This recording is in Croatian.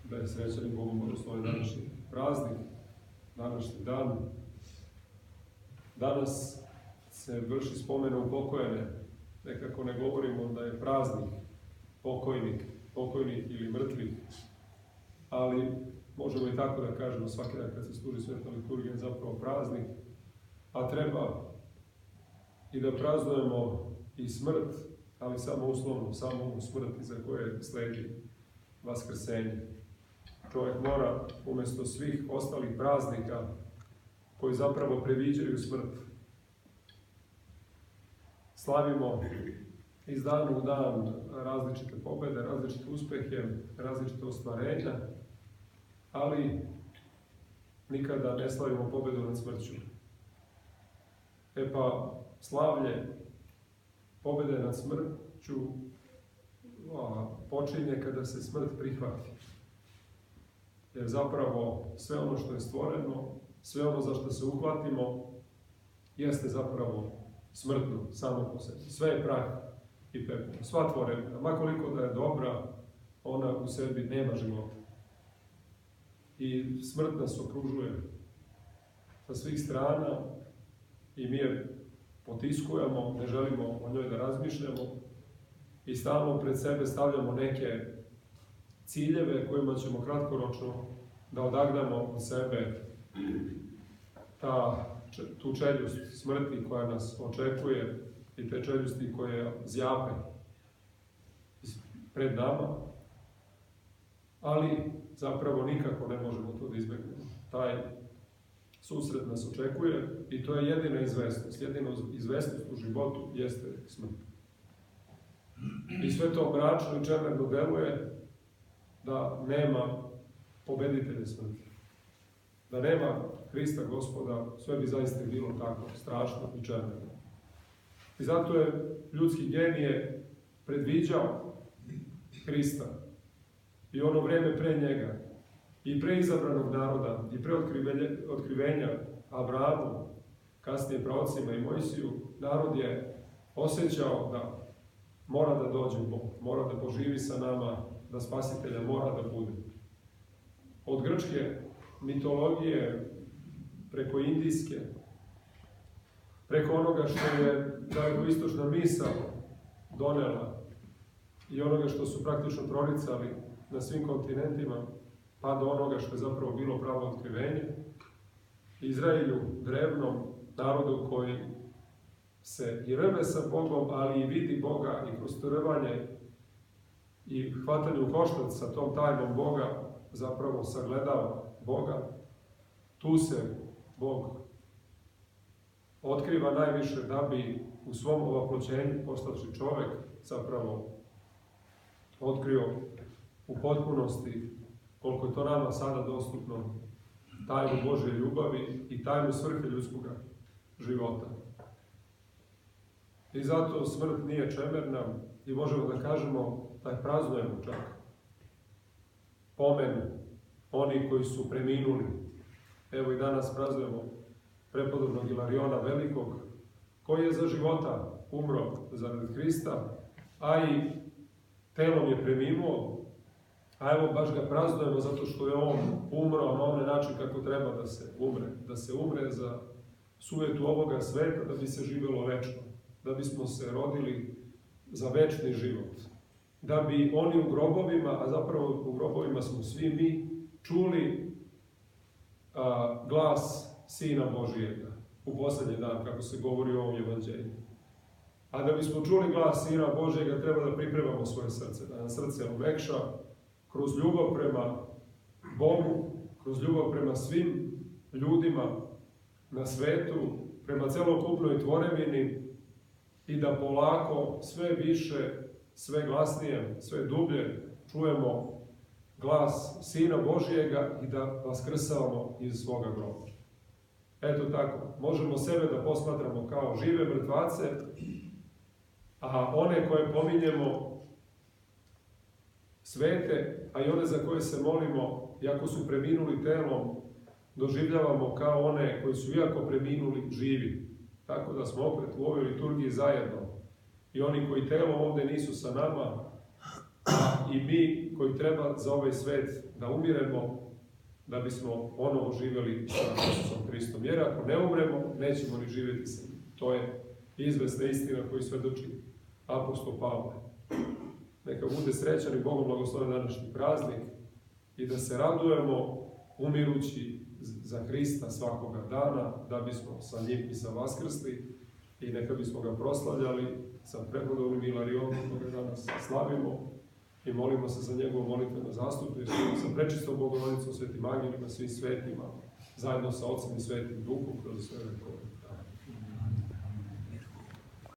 da je srećan i Bogom blagosloven današnji praznik, današnji dan. Danas se vrši spomen upokojene. Nekako ne govorimo da je praznik pokojnik ili mrtvih, ali možemo i tako da kažemo svaki dan kad se služi sveta liturgija je zapravo praznik, a treba i da praznujemo i smrt, ali samo uslovno, samo u smrti za koje sledi vaskrsenje. Čovjek mora umjesto svih ostalih praznika koji zapravo previđaju smrt. Slavimo iz dana u dan različite pobjede, različite uspjehe, različite ostvarenja, ali nikada ne slavimo pobjedu nad smrću. Pa slavlje pobjede nad smrću počinje kada se smrt prihvati. Jer zapravo sve ono što je stvoreno, sve ono za što se uhvatimo, jeste zapravo smrtno samo po sebi. Sve je prah i pepeo. Sva tvorevina, makoliko da je dobra, ona u sebi nema života. I smrt nas okružuje sa svih strana i mi je potiskujemo, ne želimo o njoj da razmišljamo i stalno pred sebe stavljamo neke ciljeve kojima ćemo kratkoročno da odagnamo od sebe tu čeljust smrti koja nas očekuje i te čeljusti koje zjape pred nama, ali zapravo nikako ne možemo to da izbjegnemo. Taj susret nas očekuje i to je jedina izvesnost. Jedina izvesnost u životu jeste smrt. I sve to mračno i čemerno deluje da nema pobeditelja smrti. Da nema Hrista Gospoda, sve bi zaista bilo tako strašno i čemerno. I zato je ljudski genije predviđao Hrista i ono vrijeme pre njega, i pre izabranog naroda, i pre otkrivenja Abrahamu, kasnije praocima i Mojsiju, narod je osjećao da mora da dođe Bog, mora da poživi sa nama, da spasitelja mora da bude. Od grčke mitologije, preko indijske, preko onoga što je dalekoistočna misao donela i onoga što su praktično proricali na svim kontinentima, pa do onoga što je zapravo bilo pravo otkrivenje. Izraelju, drevnom narodu koji se i rve sa Bogom, ali i vidi Boga i kroz to rvanje i hvatanje u koštac sa tom tajnom Boga zapravo sagledava Boga. Tu se Bog otkriva najviše da bi u svom ovaploćenju postavši čovjek zapravo otkrio u potpunosti, koliko je to nama sada dostupno, tajnu Božje ljubavi i tajnu svrhe ljudskog života. I zato smrt nije čemerna i možemo da kažemo da je praznujemo čak pomen oni koji su preminuli. Evo i danas praznujemo prepodobnog Ilariona Velikog, koji je za života umro zarad Hrista, a i telom je preminuo, a evo baš ga praznujemo zato što je on umro na onaj način kako treba da se umre. Da se umre za sujetu ovoga sveta, da bi se živjelo večno. Da bismo se rodili za večni život. Da bi oni u grobovima, a zapravo u grobovima smo svi mi, čuli glas Sina Božijega u posljednji dan, kako se govori u ovom evanđelju. A da bismo čuli glas Sina Božijega, treba da pripremamo svoje srce, da nam srce omekša kroz ljubav prema Bogu, kroz ljubav prema svim ljudima na svetu, prema celokupnoj tvorevini i da polako, sve više, sve glasnije, sve dublje čujemo glas Sina Božijega i da vaskrsavamo iz svoga groba. Eto tako, možemo sebe da posmatramo kao žive mrtvace, a one koje pominjemo svete, a i one za koje se molimo, iako su preminuli telom, doživljavamo kao one koji su iako preminuli živi. Tako da smo opet u ovoj liturgiji zajedno. I oni koji telom ovdje nisu sa nama, i mi koji treba za ovaj svet da umiremo, da bismo ponovo živjeli sa Isusom Hristom. Jer ako ne umremo, nećemo ni živjeti sa njim. To je izvesna istina koju svedoči apostol Pavle. Neka bude srećan i Bogom blagosloven današnji praznik i da se radujemo umirući za Hrista svakoga dana, da bismo sa njim i sa vaskrsli i neka bismo ga proslavljali sa prehodovnim Ilarionom koga danas slavimo i molimo se za njegovu molitvenu zastupnicu, sa prečistom Bogorodicom, svetim angelima, svim svetima, zajedno sa Otcem i Svetim Duhom kroz sve vekove.